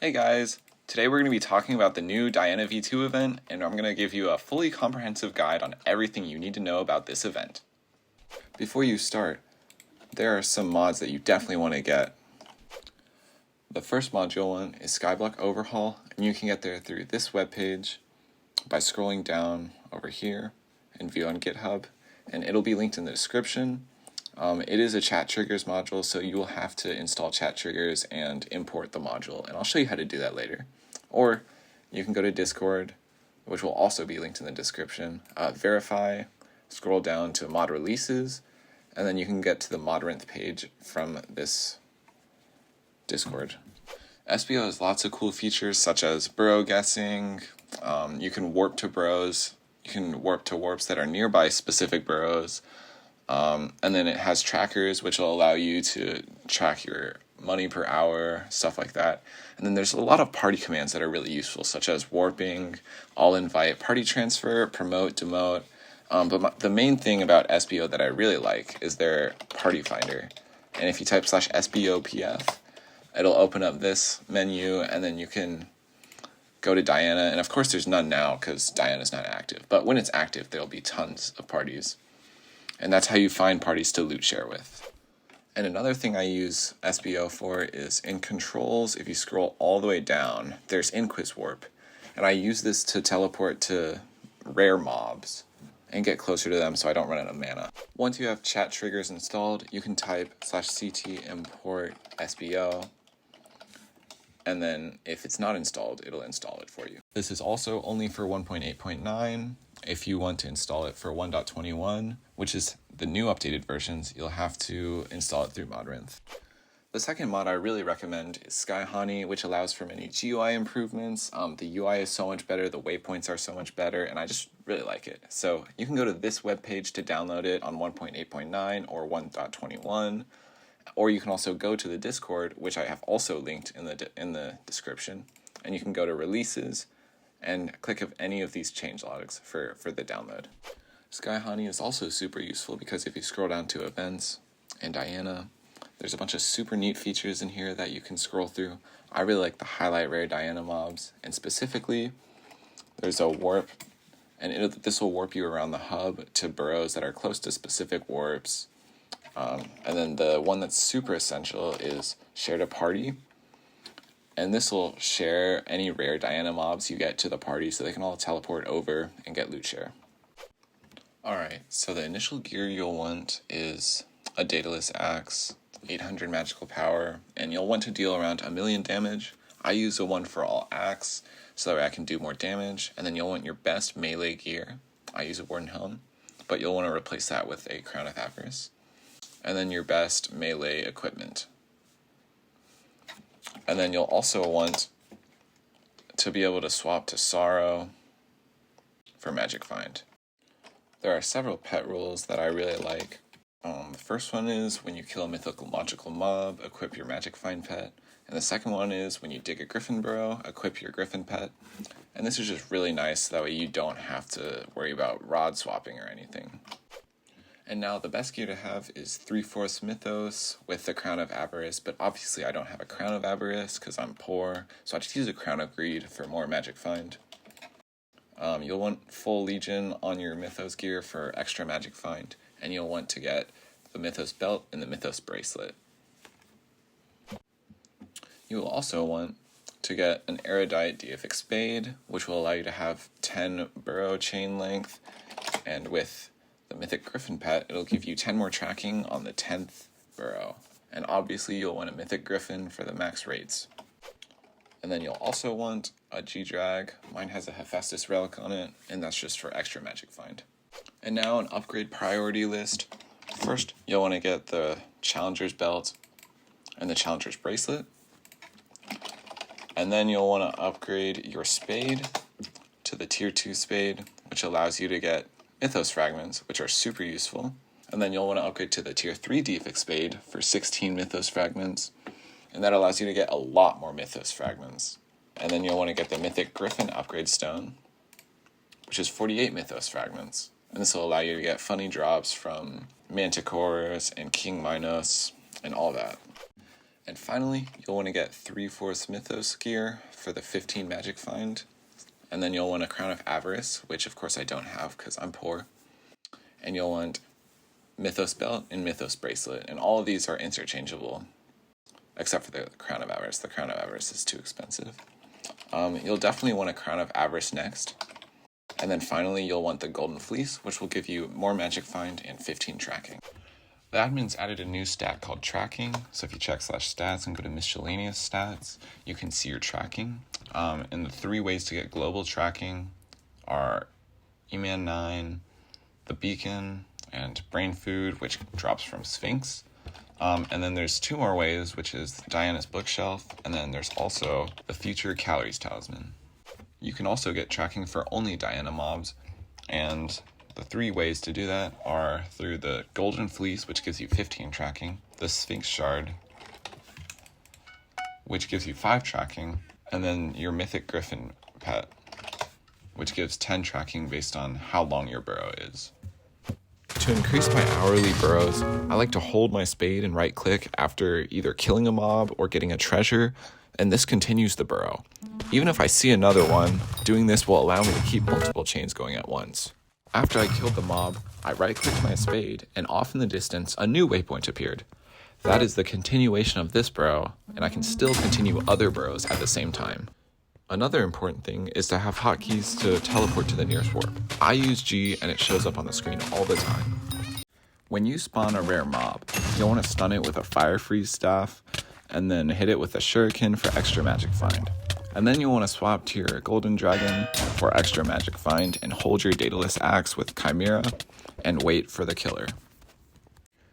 Hey guys, today we're going to be talking about the new Diana V2 event, and I'm going to give you a fully comprehensive guide on everything you need to know about this event. Before you start, there are some mods that you definitely want to get. The first mod you'll want is Skyblock Overhaul, and you can get there through this webpage by scrolling down over here and view on GitHub, and it'll be linked in the description. It is a chat triggers module, so you will have to install chat triggers and import the module, and I'll show you how to do that later. Or you can go to Discord, which will also be linked in the description, verify, scroll down to mod releases, and then you can get to the modrinth page from this Discord. SBO has lots of cool features such as burrow guessing. You can warp to burrows, you can warp to warps that are nearby specific burrows. And then it has trackers, which will allow you to track your money per hour, stuff like that. And then there's a lot of party commands that are really useful, such as warping, all invite, party transfer, promote, demote. But the main thing about SBO that I really like is their party finder. And if you type /SBOPF, it'll open up this menu, and then you can go to Diana. And of course there's none now because Diana's not active. But when it's active, there'll be tons of parties. And that's how you find parties to loot share with. And another thing I use SBO for is in controls. If you scroll all the way down, there's Inquis Warp. And I use this to teleport to rare mobs and get closer to them so I don't run out of mana. Once you have chat triggers installed, you can type /ct import SBO. And then if it's not installed, it'll install it for you. This is also only for 1.8.9. If you want to install it for 1.21, which is the new updated versions, you'll have to install it through modrinth. The second mod I really recommend is SkyHanni, which allows for many GUI improvements. The UI is so much better, the waypoints are so much better, and I just really like it. So you can go to this webpage to download it on 1.8.9 or 1.21. Or you can also go to the Discord, which I have also linked in the description, and you can go to releases and click of any of these changelogs for the download. SkyHanni is also super useful because if you scroll down to events and Diana, there's a bunch of super neat features in here that you can scroll through. I really like the highlight rare Diana mobs, and specifically there's a warp, and this will warp you around the hub to burrows that are close to specific warps. And then the one that's super essential is share to party. And this will share any rare Diana mobs you get to the party so they can all teleport over and get loot share. Alright, so the initial gear you'll want is a Daedalus Axe, 800 magical power, and you'll want to deal around 1,000,000 damage. I use a one for all axe so that way I can do more damage. And then you'll want your best melee gear. I use a Warden Helm, but you'll want to replace that with a Crown of Avarice. And then your best melee equipment. And then you'll also want to be able to swap to Sorrow for Magic Find. There are several pet rules that I really like. The first one is when you kill a mythological mob, equip your Magic Find pet. And the second one is when you dig a Griffin burrow, equip your Griffin pet. And this is just really nice, that way you don't have to worry about rod swapping or anything. And now the best gear to have is 3/4 Mythos with the Crown of Avarice, but obviously I don't have a Crown of Avarice because I'm poor, so I just use a Crown of Greed for more Magic Find. You'll want full Legion on your Mythos gear for extra Magic Find, and you'll want to get the Mythos belt and the Mythos bracelet. You will also want to get an Erudite Deific Spade, which will allow you to have 10 burrow chain length, and with the Mythic Griffin pet, it'll give you 10 more tracking on the 10th burrow. And obviously you'll want a Mythic Griffin for the max rates. And then you'll also want a G-Drag. Mine has a Hephaestus relic on it, and that's just for extra Magic Find. And now an upgrade priority list. First, you'll want to get the Challenger's belt and the Challenger's bracelet. And then you'll want to upgrade your spade to the tier 2 spade, which allows you to get Mythos fragments, which are super useful. And then you'll want to upgrade to the tier 3 Deific Spade for 16 Mythos fragments. And that allows you to get a lot more Mythos fragments. And then you'll want to get the Mythic Griffin Upgrade Stone, which is 48 Mythos fragments. And this will allow you to get funny drops from Manticores and King Minos and all that. And finally, you'll want to get 3/4 Mythos gear for the 15 magic find. And then you'll want a Crown of Avarice, which of course I don't have because I'm poor. And you'll want Mythos belt and Mythos bracelet, and all of these are interchangeable, except for the Crown of Avarice. The Crown of Avarice is too expensive. You'll definitely want a Crown of Avarice next. And then finally, you'll want the Golden Fleece, which will give you more magic find and 15 tracking. The admins added a new stat called tracking, so if you check /stats and go to miscellaneous stats, you can see your tracking. And the 3 ways to get global tracking are E-Man 9, the Beacon, and Brain Food, which drops from Sphinx. And then there's 2 more ways, which is Diana's Bookshelf, and then there's also the Future Calories Talisman. You can also get tracking for only Diana mobs, and the 3 ways to do that are through the Golden Fleece, which gives you 15 tracking, the Sphinx Shard, which gives you 5 tracking, and then your Mythic Griffin pet, which gives 10 tracking based on how long your burrow is. To increase my hourly burrows, I like to hold my spade and right-click after either killing a mob or getting a treasure, and this continues the burrow. Even if I see another one, doing this will allow me to keep multiple chains going at once. After I killed the mob, I right-clicked my spade, and off in the distance, a new waypoint appeared. That is the continuation of this burrow, and I can still continue other burrows at the same time. Another important thing is to have hotkeys to teleport to the nearest warp. I use G, and it shows up on the screen all the time. When you spawn a rare mob, you'll want to stun it with a Fire Freeze staff, and then hit it with a Shuriken for extra magic find. And then you'll want to swap to your Golden Dragon for extra magic find and hold your Daedalus Axe with Chimera and wait for the killer.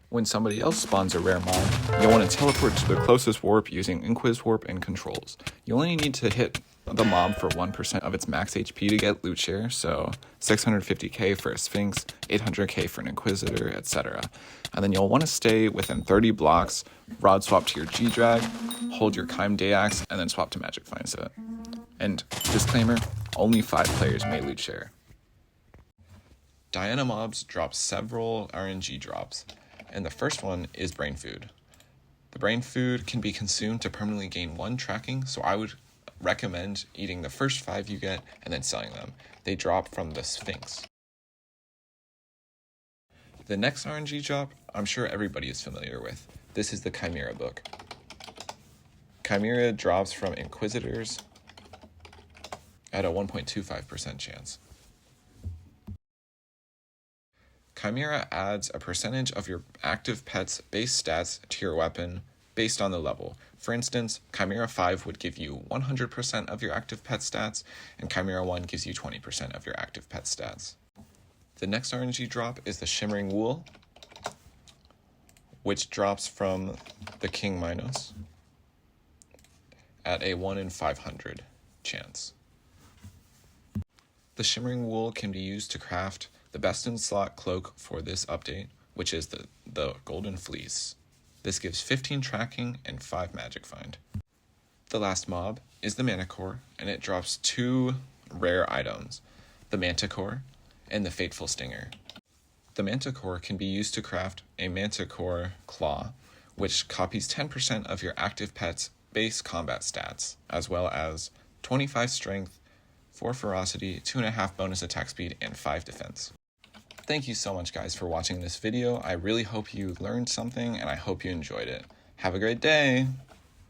When somebody else spawns a rare mob, you'll want to teleport to the closest warp using Inquis Warp and controls. You only need to hit the mob for 1% of its max HP to get loot share, so 650k for a Sphinx, 800k for an Inquisitor, etc. And then you'll want to stay within 30 blocks, rod swap to your G-Drag, hold your Chime Dayax, and then swap to Magic Find set. And disclaimer, only 5 players may loot share. Diana mobs drop several RNG drops, and the first one is Brain Food. The Brain Food can be consumed to permanently gain 1 tracking, so I would recommend eating the first 5 you get and then selling them. They drop from the Sphinx. The next RNG drop, I'm sure everybody is familiar with. This is the Chimera book. Chimera drops from Inquisitors at a 1.25% chance. Chimera adds a percentage of your active pet's base stats to your weapon based on the level. For instance, Chimera 5 would give you 100% of your active pet stats, and Chimera 1 gives you 20% of your active pet stats. The next RNG drop is the Shimmering Wool, which drops from the King Minos at a 1 in 500 chance. The Shimmering Wool can be used to craft the best in slot cloak for this update, which is the Golden Fleece. This gives 15 tracking and 5 magic find. The last mob is the Manticore, and it drops 2 rare items, the Manticore and the Fateful Stinger. The Manticore can be used to craft a Manticore Claw, which copies 10% of your active pet's base combat stats, as well as 25 strength, 4 ferocity, 2.5 bonus attack speed, and 5 defense. Thank you so much, guys, for watching this video. I really hope you learned something, and I hope you enjoyed it. Have a great day!